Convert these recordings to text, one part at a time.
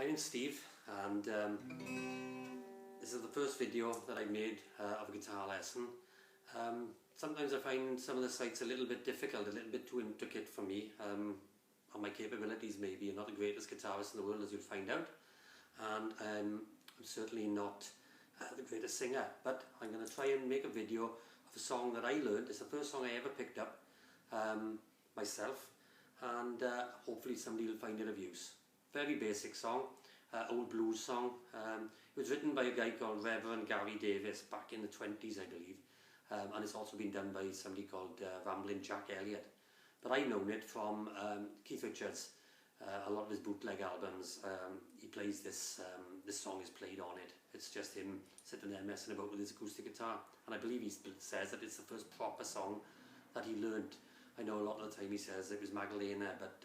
My name's Steve, and this is the first video that I made of a guitar lesson. Sometimes I find some of the sites a little bit difficult, a little bit too intricate for me, and my capabilities maybe are not the greatest guitarist in the world, as you'll find out, and I'm certainly not the greatest singer, but I'm going to try and make a video of a song that I learned. It's the first song I ever picked up myself, and hopefully somebody will find it of use. Very basic song, old blues song. It was written by a guy called Reverend Davies back in the 20s, I believe, and it's also been done by somebody called Ramblin' Jack Elliott. But I've known it from Keith Richards. A lot of his bootleg albums, he plays this, this song is played on it. It's just him sitting there messing about with his acoustic guitar, and I believe he says that it's the first proper song that he learned. I know a lot of the time he says it was Magdalena, but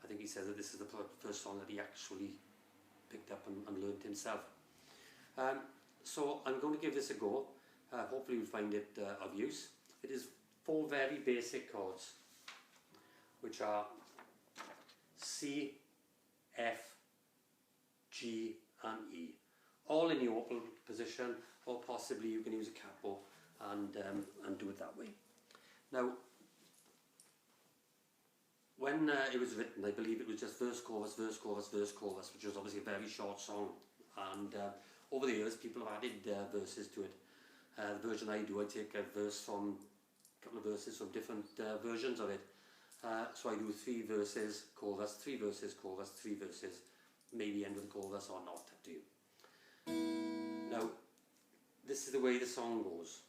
I think he says that this is the first song that he actually picked up and learned himself. So I'm going to give this a go. Hopefully you'll find it of use. It is 4 very basic chords, which are C, F, G and E. All in the open position, or possibly you can use a capo and do it that way. Now, when it was written, I believe it was just verse, chorus, verse, chorus, verse, chorus, which was obviously a very short song. And over the years, people have added verses to it. The version I do, I take a couple of verses from different versions of it. So I do 3 verses, chorus, 3 verses, chorus, 3 verses. Maybe end with a chorus or not, up to you. Now, this is the way the song goes.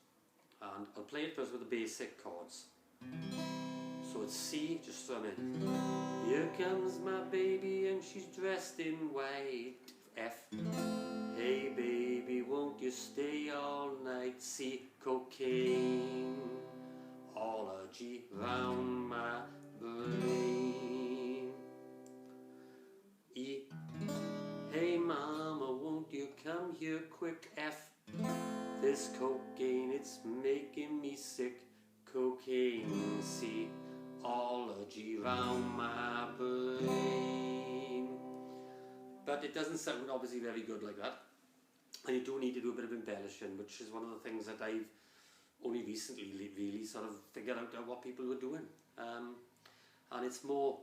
And I'll play it first with the basic chords. So it's C, just strum it. Here comes my baby and she's dressed in white. F. Hey baby, won't you stay all night? C. Cocaine all a G round my brain. E. Hey mama, won't you come here quick? F. This cocaine, it's making me sick. Cocaine. C. All a G round my brain. But it doesn't sound obviously very good like that, and you do need to do a bit of embellishing, which is one of the things that I've only recently really sort of figured out what people were doing, and it's more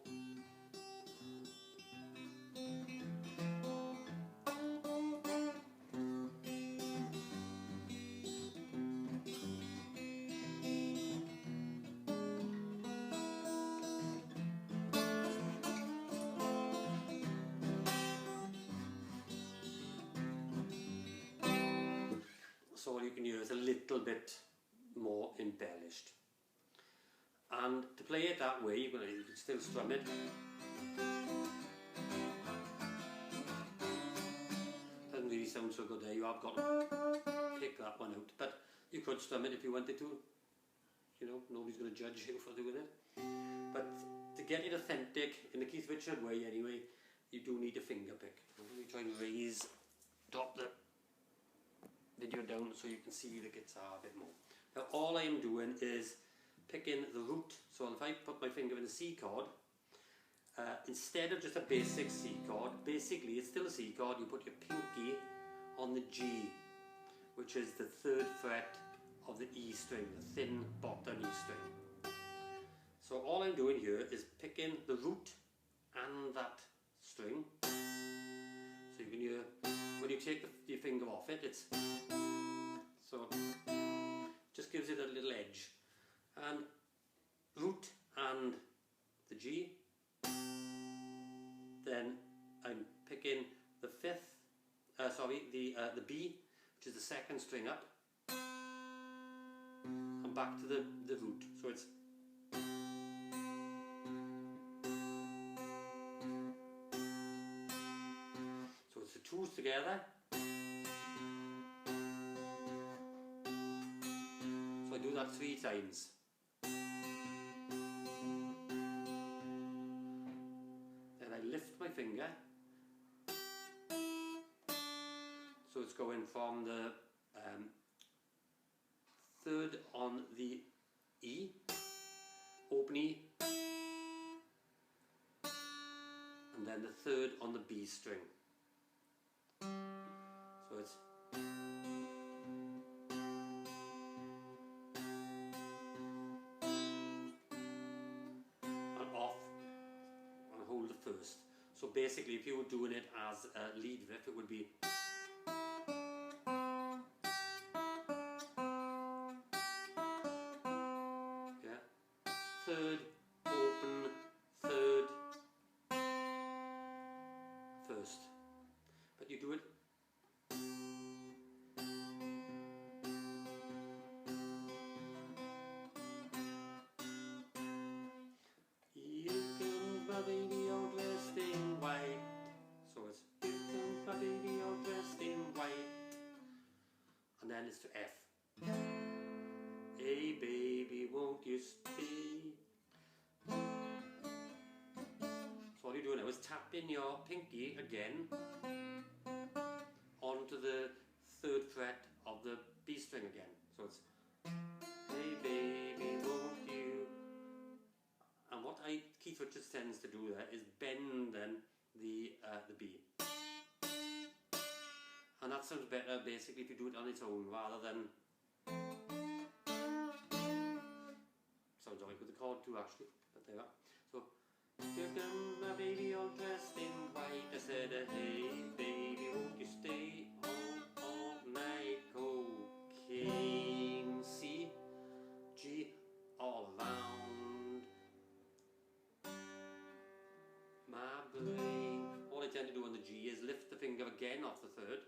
so all you can hear is a little bit more embellished. And to play it that way, you can still strum it. Doesn't really sound so good there. You have got to pick that one out. But you could strum it if you wanted to. You know, nobody's going to judge you for doing it. But to get it authentic, in the Keith Richards way anyway, you do need a finger pick. Let me try and drop the video down so you can see the guitar a bit more. Now all I am doing is picking the root. So if I put my finger in the C chord, instead of just a basic C chord, basically it's still a C chord, you put your pinky on the G, which is the 3rd fret of the E string, the thin bottom E string. So all I'm doing here is picking the root and that string. So you can hear, when you take your finger off it, it's so just gives it a little edge. And root and the G. Then I'm picking the 5th, the B, which is the 2nd string up, and back to the root. So it's the 2s together. So I do that 3 times. Then I lift my finger. So it's going from the 3rd on the E, open E, and then the 3rd on the B string. it's and off and hold the first. So basically, if you were doing it as a lead riff, it would be third, open, third, first. But you do it. Here comes my baby all dressed in white. So it's here comes my baby all dressed in white. And then it's to F. Hey baby, won't you stay? So all you're doing now is tapping your pinky again onto the third fret of the B string again. So it's hey baby, won't you? And what Keith Richards tends to do there is bend then the B. And that sounds better basically if you do it on its own rather than sounds alright with the chord too actually, but there we are. So here comes my baby all dressed in white. I said, hey baby, won't you stay all night? Cocaine, C, G, all around my brain. All I tend to do on the G is lift the finger again off the third.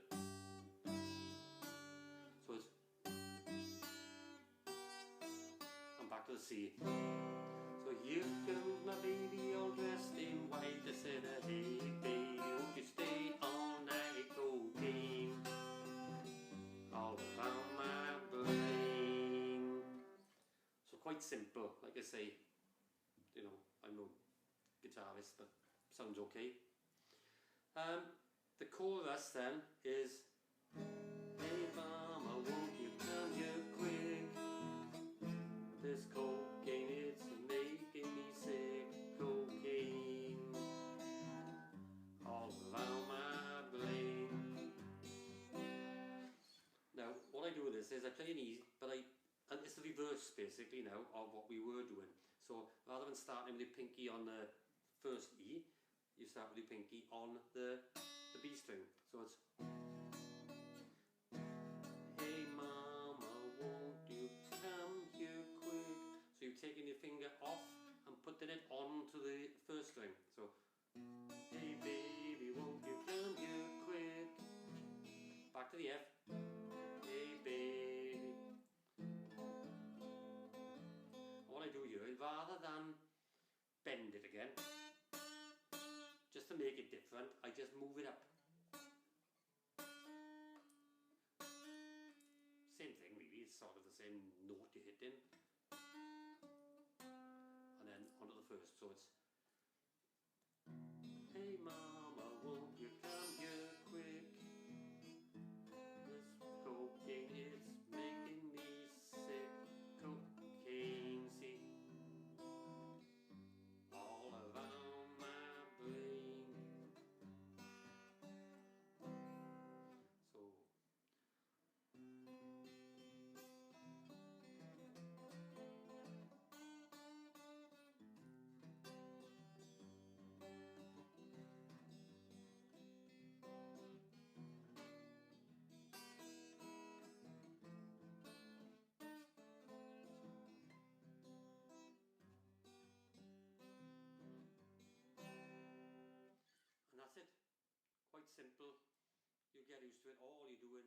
So it's and back to the C. So here comes my baby all dressed in white. I said, hey baby, won't you stay all night? Cocaine all around my brain. So quite simple, like I say, you know, I'm no guitarist, but sounds okay. The chorus then is, hey mama, won't you come here quick? This cocaine, it's making me sick. Cocaine all around my brain. Now, what I do with this is I play an E, but and it's the reverse basically now of what we were doing. So rather than starting with the pinky on the first E, you start with the pinky on the B string. So it's hey mama, won't you come here quick? So you're taking your finger off and putting it onto the first string. So hey baby, won't you come here quick? Back to the F. Hey baby. What I do here is rather than bend it again, just to make it different, I just move it up. Same thing really, it's sort of the same note you're hitting. And then onto the first, so it's hey mama, won't you come here quick? This cocaine, it's making me sick. Cocaine, see, all around my brain. So and that's it. Quite simple. You get used to it. All you're doing